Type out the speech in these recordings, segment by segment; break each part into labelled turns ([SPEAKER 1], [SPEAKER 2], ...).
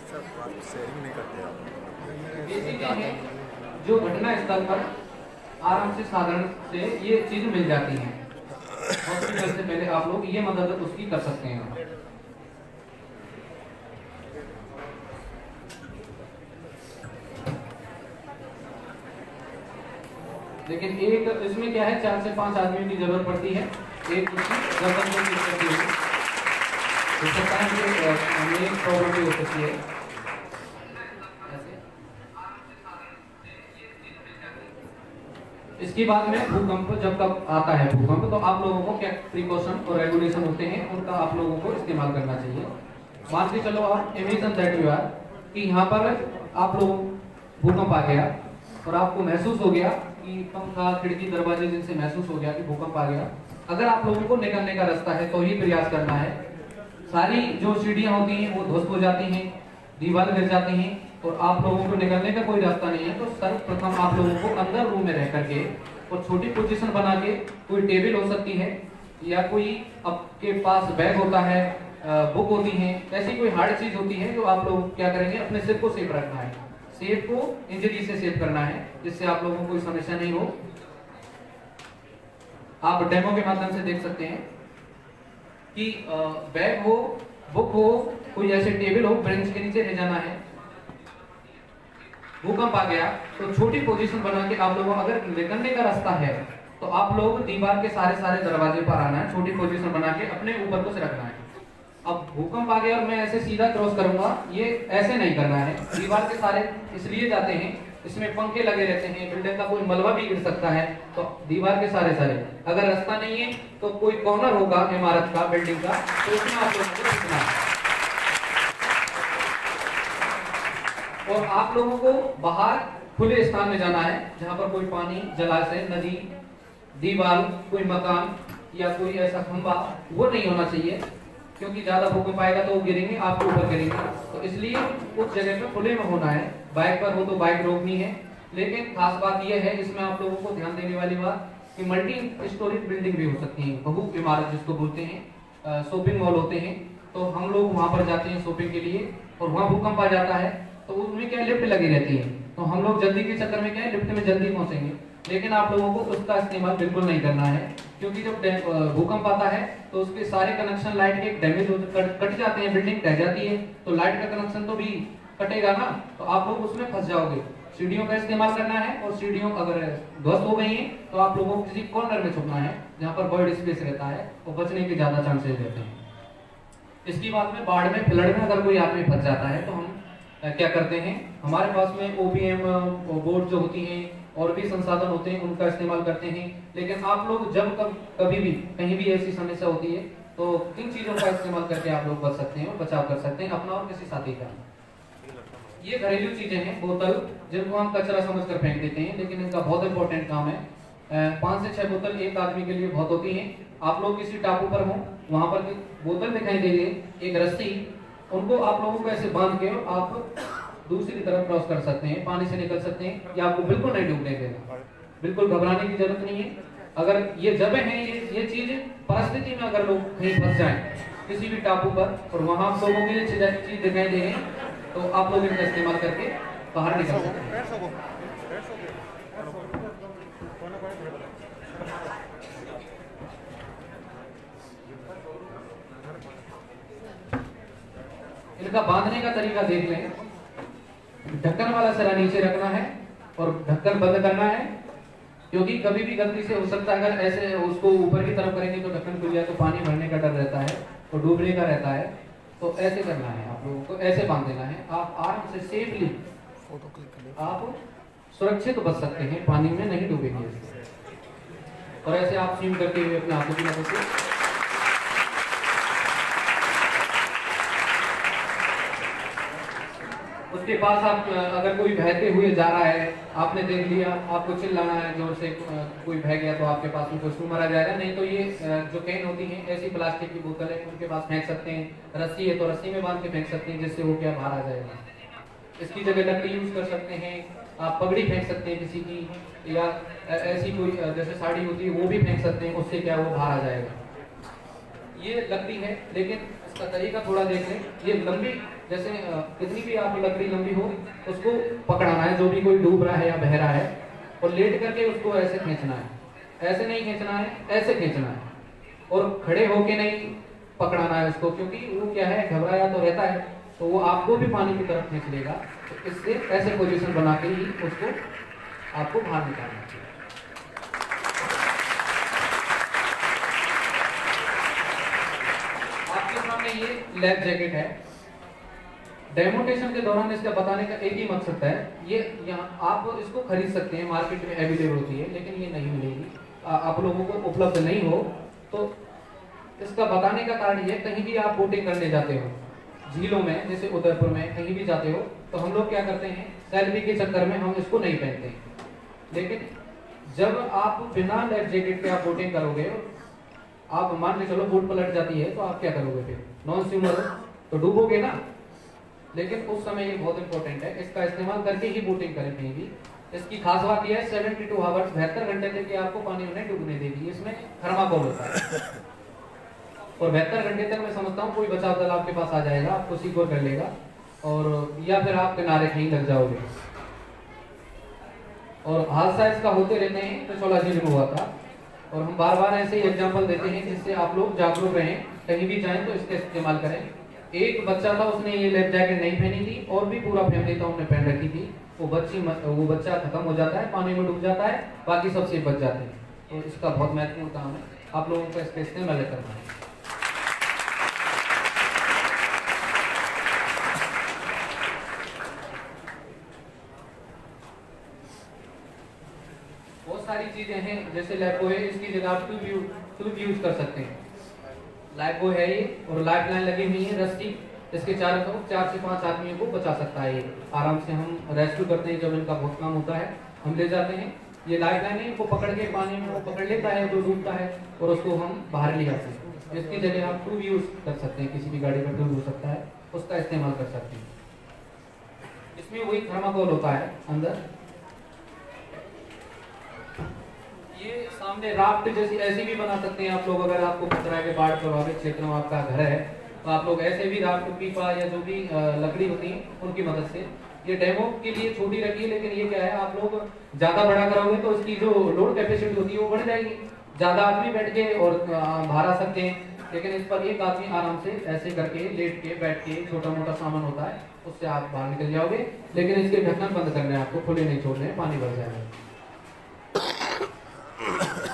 [SPEAKER 1] Sharing नहीं करते आप।
[SPEAKER 2] ये चीजें हैं जो घटना स्थल पर आराम से साधारण से ये चीज मिल जाती हैं। हॉस्पिटल से पहले आप लोग ये मदद उसकी कर सकते हैं। लेकिन एक इसमें क्या है, 4 से 5 आदमियों की जरूरत पड़ती है। एक उसकी गर्दन को ठीक करती है, हो सकता है कि मेन प्रॉब्लम भी हो सकती है। इसके बाद में भूकंप जब तक आता है भूकंप, तो आप लोगों को क्या प्रिकॉशन और रेगुलेशन होते हैं उनका आप लोगों को इस्तेमाल करना चाहिए। मान के चलो आप इमेजिन दैट यू आर कि यहाँ पर आप लोग भूकंप आ गया और आपको महसूस हो गया कि पंखा खिड़की दरवाजे जिनसे महसूस हो गया कि भूकंप आ गया। अगर आप लोगों को निकलने का रास्ता है तो ही प्रयास करना है। सारी जो सीढ़ियां होती हैं वो ध्वस्त हो जाती हैं, दीवार गिर जाती हैं और आप लोगों को निकलने का कोई रास्ता नहीं है। तो सर्वप्रथम आप लोगों को अंदर रूम में रह करके और छोटी पोजीशन बना के, कोई टेबल हो सकती है या कोई आपके पास बैग होता है, बुक होती है, ऐसी कोई हार्ड चीज होती है जो आप लोग क्या करेंगे, अपने सिर को सेफ रखना है। सेफ को इंजरी से सेफ करना है जिससे आप लोगों को कोई समस्या नहीं हो। आप डेमो के माध्यम से देख सकते हैं कि बैग हो, बुक हो, कोई ऐसे टेबल हो, बेंच के नीचे ले जाना है। भूकंप आ गया तो छोटी पोजीशन बना के आप लोगों, अगर निकलने का रास्ता है तो आप लोग दीवार के सारे दरवाजे पर आना है, छोटी पोजीशन बना के अपने ऊपर को से रखना है। अब भूकंप आ गया और मैं ऐसे सीधा क्रॉस करूंगा, ये ऐसे नहीं करना है। दीवार के सारे इसलिए जाते हैं, इसमें पंखे लगे रहते हैं, बिल्डिंग का कोई मलबा भी गिर सकता है, तो दीवार के सारे अगर रास्ता नहीं है तो कोई कॉर्नर होगा इमारत का, बिल्डिंग का, तो उसमें आप लोगों को रुकना है। और आप लोगों को बाहर खुले स्थान में जाना है जहां पर कोई पानी, जलाशय, नदी, दीवार, कोई मकान या कोई ऐसा खंभा वो नहीं होना चाहिए, क्योंकि ज्यादा भूकंप आएगा तो वो गिरेंगे, आपके ऊपर गिरेंगे। तो इसलिए उस जगह पे खुले में होना है। बाइक पर हो तो बाइक रोकनी है। लेकिन खास बात यह है इसमें आप लोगों को ध्यान देने वाली बात कि मल्टी स्टोरी बिल्डिंग भी हो सकती है, बहु इमारत जिसको बोलते हैं, शॉपिंग मॉल होते हैं। तो हम लोग वहां पर जाते हैं शॉपिंग के लिए और वहां भूकंप आ जाता है तो उसमें क्या लिफ्ट लगी रहती है, तो हम लोग जल्दी के चक्कर में क्या है, लिफ्ट में जल्दी पहुंचेंगे। लेकिन आप लोगों को उसका इस्तेमाल बिल्कुल नहीं करना है, क्योंकि जब भूकंप आता है तो उसके सारे कनेक्शन लाइट के डैमेज कट जाते हैं, बिल्डिंग ढह जाती है, तो लाइट का कनेक्शन तो भी कटेगा ना, तो आप लोग उसमें फंस जाओगे। सीढ़ियों का इस्तेमाल करना है और सीढ़ियों अगर ध्वस्त हो गई हैं तो आप लोगों को किसी कॉर्नर में छुपना है जहां पर बर्ड स्पेस रहता है और बचने के ज्यादा चांसेस रहते हैं। इसकी बात में बाढ़ में, फ्लड में अगर कोई आदमी फंस जाता है तो हम क्या करते हैं, हमारे पास में ओबीएम बोर्ड जो होती हैं और भी संसाधन होते हैं उनका इस्तेमाल करते हैं। लेकिन आप लोग जब कभी भी कहीं भी ऐसी समस्या होती है तो इन चीजों का इस्तेमाल करके आप लोग बच सकते हैं और बचाव कर सकते हैं अपना और किसी साथी का। ये घरेलू चीजें हैं, बोतल जिनको हम कचरा समझकर फेंक देते हैं, लेकिन इनका बहुत इंपॉर्टेंट काम है। 5 से 6 बोतल एक आदमी के लिए बहुत होती हैं। आप लोग किसी टापू पर हो, वहां पर बोतल दिखाई दे रही है, एक रस्सी, उनको आप लोगों को ऐसे बांध के आप दूसरी तरफ क्रॉस कर सकते हैं, पानी से निकल सकते हैं, या आपको बिल्कुल नहीं डूबने देगा। बिल्कुल घबराने की जरूरत नहीं है। अगर ये जगह है, ये चीज परिस्थिति में अगर लोग कहीं फंस जाएं किसी भी टापू पर और वहां आप लोगों के लिए चीज दिखाई दे रही है तो आप लोग इनका इस्तेमाल करके बाहर निकल सकते हैं। इनका बांधने का तरीका देख लें। ढक्कन वाला सिरा नीचे रखना है और ढक्कन बंद करना है, क्योंकि कभी भी गलती से हो सकता है अगर ऐसे उसको ऊपर की तरफ करेंगे तो ढक्कन खुल जाए तो पानी भरने का डर रहता है और डूबने का रहता है। तो ऐसे करना है, आप लोगों को ऐसे बांध देना है। आप आराम से सेफली आप सुरक्षित बच सकते हैं, पानी में नहीं डूबेंगे। और ऐसे आप स्विम करते हुए अपने हाथों की मदद से उसके पास आप अगर कोई बहते हुए जा रहा है, आपने देख लिया, आपको चिल्लाना है जोर से, कोई बह गया तो आपके पास में कुछ मरा जाएगा। नहीं तो ये जो कैन होती हैं, ऐसी प्लास्टिक की बोतल है, उनके पास फेंक सकते हैं। रस्सी है तो रस्सी में बांध के फेंक सकते हैं, जिससे वो क्या बाहर आ जाएगा। इसकी जगह लकड़ी यूज कर सकते हैं, आप पगड़ी फेंक सकते हैं किसी की, या ऐसी कोई जैसे साड़ी होती है वो भी फेंक सकते हैं, उससे क्या वो बाहर आ जाएगा। ये लकड़ी है, लेकिन इसका तरीका थोड़ा देख लें। ये लंबी जैसे कितनी भी आप लकड़ी लंबी हो उसको पकड़ाना है, जो भी कोई डूब रहा है या बह रहा है, और लेट करके उसको ऐसे खींचना है, ऐसे नहीं खींचना है, ऐसे खींचना है, और खड़े होके नहीं पकड़ाना है उसको, क्योंकि वो क्या है घबराया तो रहता है, तो वो आपको भी पानी की तरफ खींच लेगा। तो इससे ऐसे पोजीशन बना के ही उसको आपको बाहर निकालना चाहिए। आपके सामने ये लाइफ जैकेट है। डेमोन्स्ट्रेशन के दौरान इसका बताने का एक ही मकसद है, ये यहाँ आप इसको खरीद सकते हैं, मार्केट में अवेलेबल होती है, लेकिन ये नहीं मिलेगी, आप लोगों को उपलब्ध नहीं हो। तो इसका बताने का कारण ये, कहीं भी आप बोटिंग करने जाते हो, झीलों में जैसे उदयपुर में कहीं भी जाते हो, तो हम लोग क्या करते हैं, सेल्फी के चक्कर में हम इसको नहीं पहनते हैं। लेकिन जब आप बिना लाइफ जैकेट के आप बोटिंग करोगे, आप मान के चलो बोट पलट जाती है, तो आप क्या करोगे फिर? नॉन स्विमर तो डूबोगे ना। लेकिन उस समय ये बहुत इंपॉर्टेंट है, इसका इस्तेमाल करके ही बोटिंग करें कहीं भी। इसकी खास बात यह है 72 आवर्स 72 घंटे तक आपको पानी में नहीं डूबने देगी, इसमें थर्माकोल होता है। और 72 घंटे तक मैं समझता हूँ कोई बचाव दल आपके पास आ जाएगा, आपको सिक्योर कर लेगा, और या फिर आप किनारे कहीं लग जाओगे। और हादसा इसका होते रहते हैं, पिछोला झील में हुआ था, और हम बार बार ऐसे ही एग्जाम्पल देते हैं जिससे आप लोग जागरूक रहें, कहीं भी जाएं तो इसका इस्तेमाल करें। एक बच्चा था, उसने ये लाइफ जैकेट नहीं पहनी थी, और भी पूरा फैमिली था उन्होंने पहन रखी थी। वो बच्चा खत्म हो जाता है, पानी में डूब जाता है, बाकी सब सेफ बच जाते हैं। तो इसका बहुत महत्वपूर्ण काम है, आप लोगों को इसका इस्तेमाल करना है। बहुत सारी चीजें हैं, जैसे लाइफबॉय है, इसकी जगह आप ट्यूब यूज कर सकते हैं। लाइफबॉय है ये, और लाइफ लाइन लगी हुई है रस्सी, इसके चारों तरफ 4 से 5 आदमियों को बचा सकता है। ये आराम से हम रेस्क्यू करते हैं, जब इनका बहुत काम होता है हम ले जाते हैं। ये लाइफ लाइन है, इनको पकड़ के पानी में वो पकड़ लेता है जो डूबता है, और उसको हम बाहर ले आते हैं। इसकी जगह आप ट्यूब यूज कर सकते हैं, किसी भी गाड़ी का ट्यूब हो सकता है, उसका इस्तेमाल कर सकते हैं। इसमें वही थर्माकोल होता है अंदर। ये सामने राफ्ट जैसी ऐसी भी बना सकते हैं आप लोग, अगर आपको खतरा है कि बाढ़ प्रभावित क्षेत्र में आपका घर है, तो आप लोग ऐसे भी राफ्ट पीपा या जो भी लकड़ी होती है उनकी मदद से। ये डेमो के लिए छोटी रखी है, लेकिन ये क्या है, आप लोग ज्यादा बड़ा करोगे तो इसकी जो लोड कैपेसिटी होती है वो बढ़ जाएगी, ज्यादा आदमी बैठ के और बाहर आ सकते हैं। लेकिन इस पर एक आदमी आराम से ऐसे करके लेट के बैठ के, छोटा मोटा सामान होता है उससे आप बाहर निकल जाओगे। लेकिन इसके ढक्कन बंद करने हैं आपको, खुले नहीं छोड़ने, पानी भर जाएगा।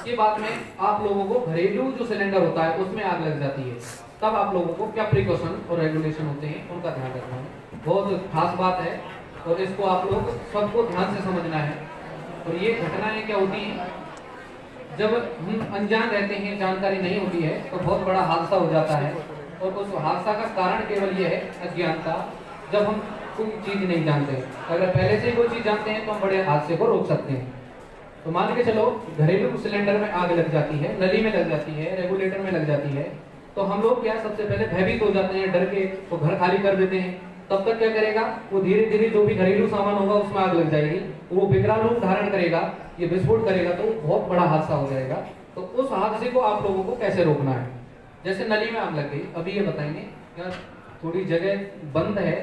[SPEAKER 2] ये बात में आप लोगों को घरेलू जो सिलेंडर होता है उसमें आग लग जाती है, तब आप लोगों को क्या प्रिकॉशन और रेगुलेशन होते हैं उनका ध्यान रखना है। बहुत खास बात है, और इसको आप लोग सबको ध्यान से समझना है। और ये घटनाएं क्या होती हैं, जब हम अनजान रहते हैं, जानकारी नहीं होती है, तो बहुत बड़ा हादसा हो जाता है। और उस हादसा का कारण केवल ये है अज्ञानता, जब हम कोई चीज नहीं जानते। अगर पहले से कोई चीज जानते हैं तो हम बड़े हादसे को रोक सकते हैं। तो मान के चलो घरेलू सिलेंडर में आग लग जाती है, नली में लग जाती है, रेगुलेटर में लग जाती है, तो हम लोग क्या सबसे पहले भयभीत हो जाते हैं, डर के, तो घर खाली कर देते हैं। तब तक क्या करेगा वो, धीरे धीरे जो भी घरेलू सामान होगा उसमें आग लग जाएगी, वो विकराल रूप धारण करेगा, ये विस्फोट करेगा, तो बहुत बड़ा हादसा हो जाएगा। तो उस हादसे को आप लोगों को कैसे रोकना है? जैसे नली में आग लग गई, अभी ये बताएंगे यार, थोड़ी जगह बंद है,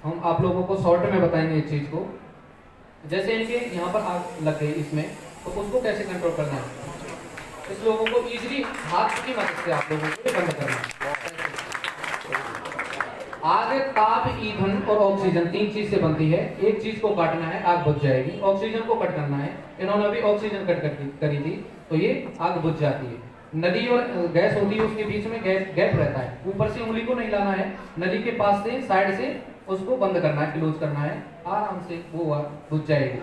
[SPEAKER 2] हम आप लोगों को शॉर्ट में बताएंगे इस चीज को। जैसे इनके यहाँ पर आग लग गई इसमें, तो उसको कैसे कंट्रोल करना है? इस लोगों को इजीली हाथ की मदद से आप लोगों को बंद करना है। आग, ताप, ईंधन और ऑक्सीजन 3 चीज से बनती है। एक चीज को काटना है, आग बुझ जाएगी। ऑक्सीजन को कट करना है, इन्होंने अभी ऑक्सीजन कट करी थी, तो ये आग बुझ जाती है। नदी और गैस होती है, उसके बीच में गैप रहता है, ऊपर से उंगली को नहीं लाना है, नदी के पास से साइड से उसको बंद करना है, क्लोज करना है, आराम से वो आग बुझ जाएगी।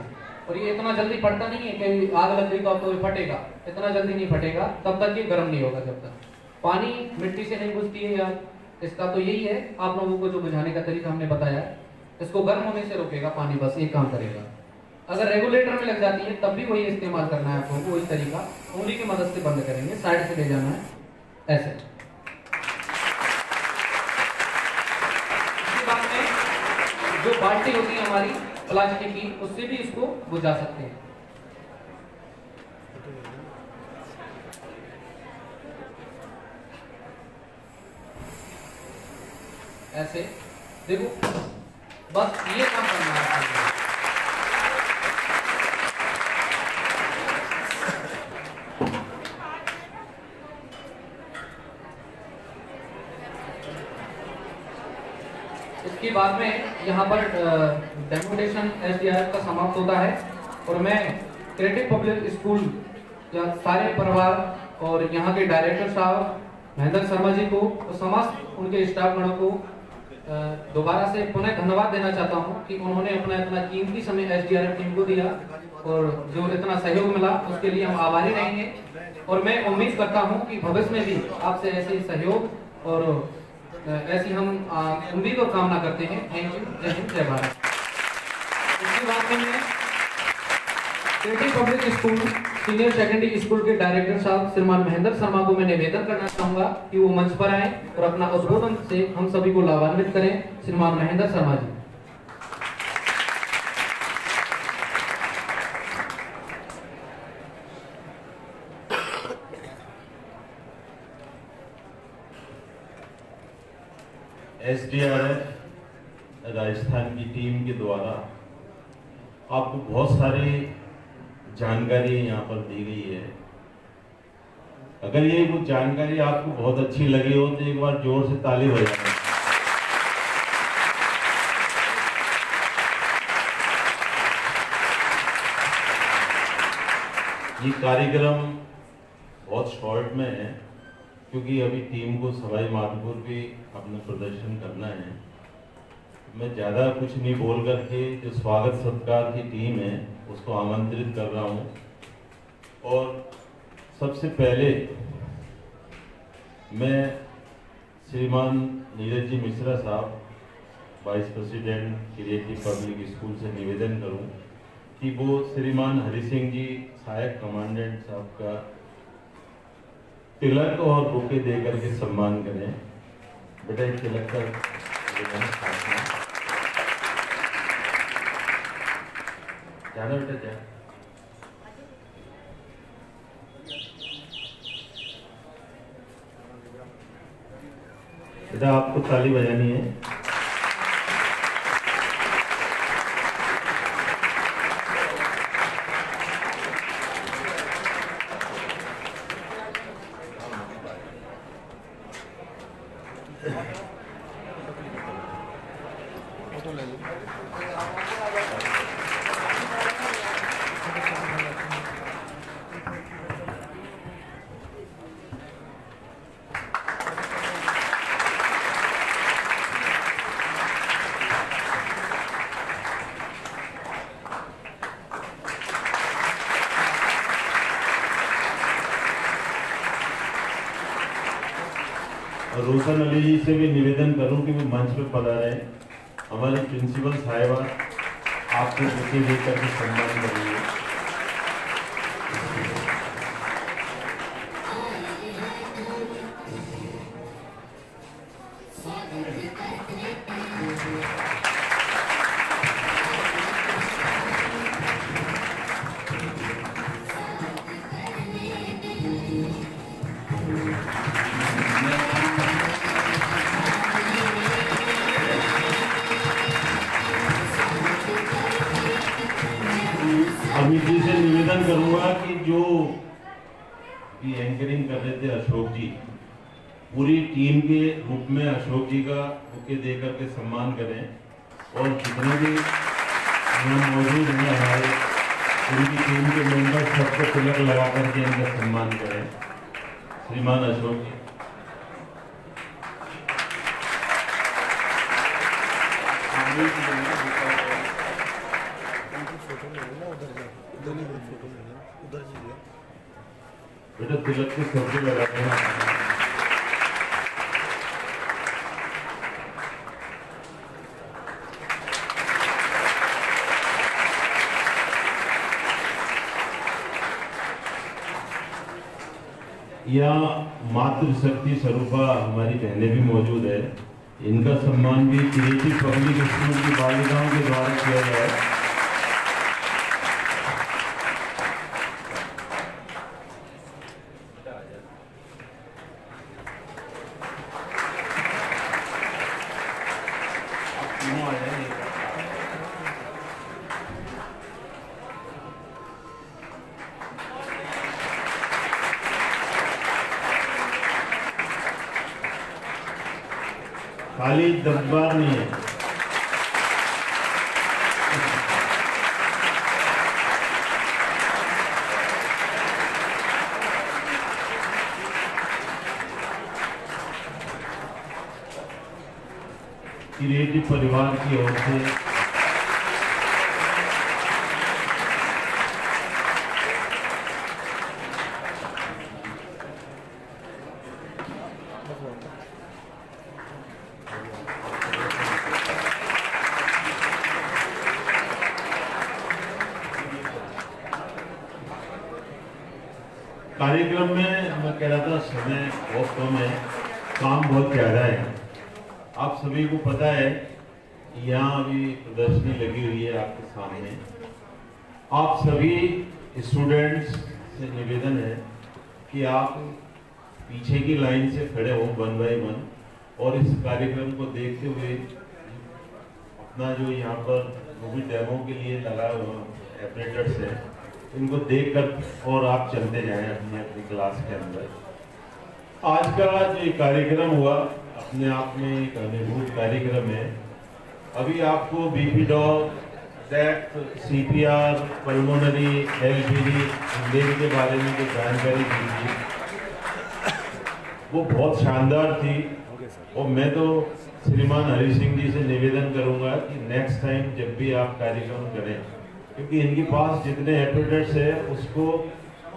[SPEAKER 2] और ये इतना जल्दी फटता नहीं है कि आग लग गई तो अब तो ये फटेगा, इतना जल्दी नहीं फटेगा, तब तक ये गर्म नहीं होगा जब तक। पानी मिट्टी से नहीं बुझती है यार, इसका तो यही है, आप लोगों को जो बुझाने का तरीका हमने बताया, इसको गर्म होने से रोकेगा पानी, बस एक काम करेगा। अगर रेगुलेटर में लग जाती है तब भी वही इस्तेमाल करना है आपको, वही तरीका, उंगली की मदद से बंद करेंगे, साइड से ले जाना है ऐसे। इसके बाद में जो बाल्टी होती है हमारी प्लास्टिक की, उससे भी इसको बुझा सकते हैं। ऐसे देखो बस ये काम करना है आपको। इसके बाद में यहाँ पर डेमोनेशन SDRF का समाप्त होता है और मैं क्रिएटिव पब्लिक स्कूल या सारे परिवार और यहाँ के डायरेक्टर साहब महेंद्र शर्मा जी को और समस्त उनके स्टाफ गणों को दोबारा से पुनः धन्यवाद देना चाहता हूँ कि उन्होंने अपना इतना कीमती समय SDRF टीम को दिया और जो इतना सहयोग मिला उसके लिए हम आभारी रहेंगे। और मैं उम्मीद करता हूँ कि भविष्य में भी आपसे ऐसे सहयोग और ऐसी हम उम्मीद और कामना करते हैं। Thank you. जय हिंद, जय भारत। इसके बाद में मैं creative public school senior secondary school के डायरेक्टर साहब श्रीमान महेंद्र शर्मा को मैं निवेदन करना चाहूंगा कि वो मंच पर आए और अपना उद्बोधन से हम सभी को लाभान्वित करें। श्रीमान महेंद्र शर्मा जी।
[SPEAKER 3] SDRF राजस्थान की टीम के द्वारा आपको बहुत सारी जानकारी यहाँ पर दी गई है। अगर ये कुछ जानकारी आपको बहुत अच्छी लगी हो तो एक बार जोर से ताली बजाएं। ये कार्यक्रम बहुत शॉर्ट में है क्योंकि अभी टीम को सवाई माधोपुर भी अपना प्रदर्शन करना है। मैं ज़्यादा कुछ नहीं बोल करके जो स्वागत सत्कार की टीम है उसको आमंत्रित कर रहा हूँ। और सबसे पहले मैं श्रीमान नीरज जी मिश्रा साहब vice president creative public school से निवेदन करूँ कि वो श्रीमान हरि सिंह जी सहायक कमांडेंट साहब का तिलक और बुके दे करके सम्मान करें। बेटा एक तिलक का जाना बेटा जा। बेटा आपको ताली बजानी है।
[SPEAKER 1] फोटो ले लो।
[SPEAKER 3] रोशन अली जी से भी निवेदन करूं कि वो मंच पे पधारे। हमारे प्रिंसिपल साहिबा आपको बुके देकर के सम्मान करेंगे। अमित जी से निवेदन करूंगा कि जो एंकरिंग कर रहे थे अशोक जी, पूरी टीम के रूप में अशोक जी का बुके देकर के सम्मान करें और जितने भी यहाँ मौजूद हैं हमारे उनकी टीम के मेंबर सबको तिलक लगा करके इनका सम्मान करें। श्रीमान अशोक जी। बेटा तिलक के सबसे लगाते हैं। यहाँ मातृशक्ति स्वरूपा हमारी बहनें भी मौजूद है। इनका सम्मान भी क्रिएटिव पब्लिक स्कूल की बालिकाओं के द्वारा किया गया है। दोनों आ जाएंगे। खाली दरबार नहीं है। क्रिएटिव परिवार की ओर से कार्यक्रम में मैं कह रहा था समय बहुत कम है, काम बहुत ज़्यादा है। आप सभी को पता है कि यहाँ अभी प्रदर्शनी लगी हुई है आपके सामने। आप सभी स्टूडेंट्स से निवेदन है कि आप पीछे की लाइन से खड़े हो 1 बाय 1 और इस कार्यक्रम को देखते हुए अपना जो यहाँ पर मूवी डेमो के लिए लगा ऑपरेटर्स है इनको देखकर और आप चलते जाएं अपनी अपनी क्लास के अंदर। आज का जो ये कार्यक्रम हुआ अपने आप में एक अनुभूत कार्यक्रम है। अभी आपको BP dog, death, CPR, pulmonary, LPD के बारे में जो जानकारी दी थी वो बहुत शानदार थी। और मैं तो श्रीमान हरि सिंह जी से निवेदन करूंगा कि नेक्स्ट टाइम जब भी आप कार्यक्रम करें, क्योंकि इनके पास जितने एपिडेट्स है उसको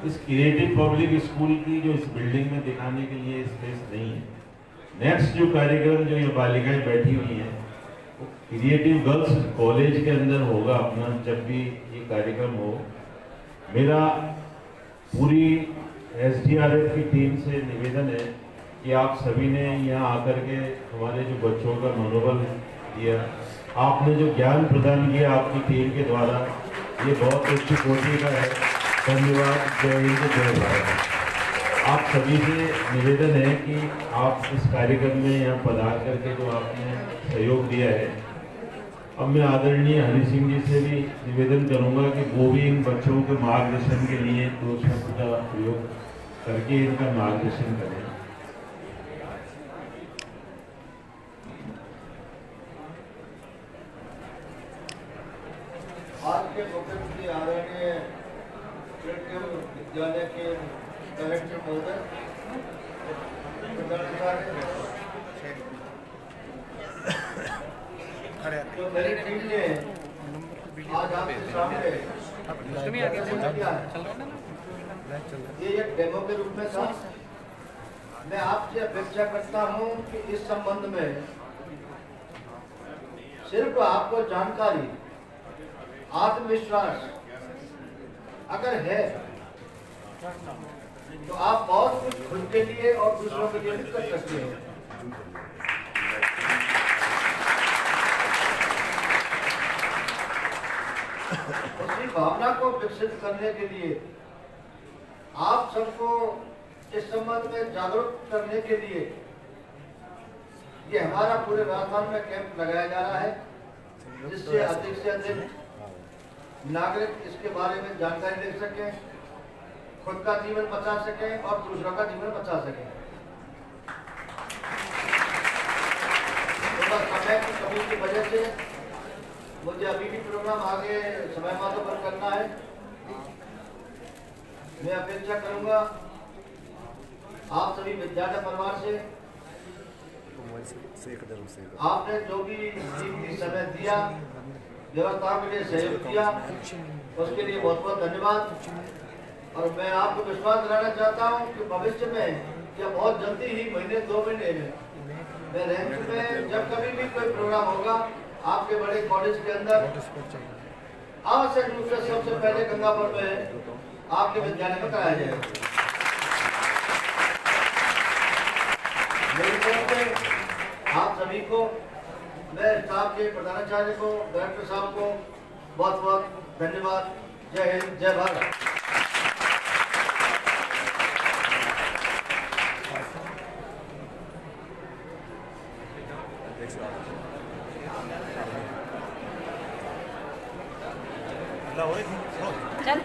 [SPEAKER 3] इस क्रिएटिव पब्लिक स्कूल की जो इस बिल्डिंग में दिखाने के लिए स्पेस नहीं है। नेक्स्ट जो कार्यक्रम जो ये बालिकाएं बैठी हुई हैं वो क्रिएटिव गर्ल्स कॉलेज के अंदर होगा अपना, जब भी ये कार्यक्रम हो। मेरा पूरी SDRF की टीम से निवेदन है कि आप सभी ने यहाँ आकर के हमारे जो बच्चों का मनोबल दिया, आपने जो ज्ञान प्रदान किया आपकी टीम के द्वारा, ये बहुत उच्च कोटि का है। धन्यवाद। जय हिंद, जय भारत। आप सभी से निवेदन है कि आप इस कार्यक्रम में यहाँ पधार करके जो आपने सहयोग दिया है, अब मैं आदरणीय हरि सिंह जी से भी निवेदन करूँगा कि वो भी इन बच्चों के मार्गदर्शन के लिए 2 शब्द का प्रयोग करके इनका मार्गदर्शन करें।
[SPEAKER 4] आज के मुख्यमंत्री आदरणीय क्रिएटिव विद्यालय के डायरेक्टर महोदय, तो मेरी टीम ने आज आपके सामने ये एक डेमो के रूप में था। मैं आपसे अपेक्षा करता हूं कि इस संबंध में सिर्फ आपको जानकारी, आत्मविश्वास अगर है तो आप बहुत कुछ खुद के लिए और दूसरों के लिए भी कर सकते हैं। उसी भावना को विकसित करने के लिए आप सबको इस संबंध में जागरूक करने के लिए ये हमारा पूरे राजस्थान में कैंप लगाया जा रहा है, जिससे अधिक से अधिक नागरिक इसके बारे में जानकारी ले सकें, खुद का जीवन बचा सकें और दूसरों का जीवन बचा सकें। तो समय की कमी की वजह से मुझे अभी भी प्रोग्राम आगे समय मातों पर करना है। मैं अपेक्षा करूंगा आप सभी विद्यालय परिवार से, आपने जो भी कीमती समय दिया, व्यवस्था के लिए सहयोग दिया, उसके लिए बहुत बहुत धन्यवाद। और मैं आपको विश्वास दिलाना चाहता हूं कि भविष्य में या बहुत जल्दी ही महीने 2 महीने में मैं रेंज में जब कभी भी कोई प्रोग्राम होगा आपके बड़े कॉलेज के अंदर, आवश्यक रूप से सबसे पहले गंगापुर में आपके विद्यालय में कराया जाएगा। मेरी तरफ से आप सभी को, मैं स्टाफ के प्रधानाचार्य को, डायरेक्टर साहब को बहुत बहुत धन्यवाद। जय हिंद, जय भारत।
[SPEAKER 1] Thanks a lot. चल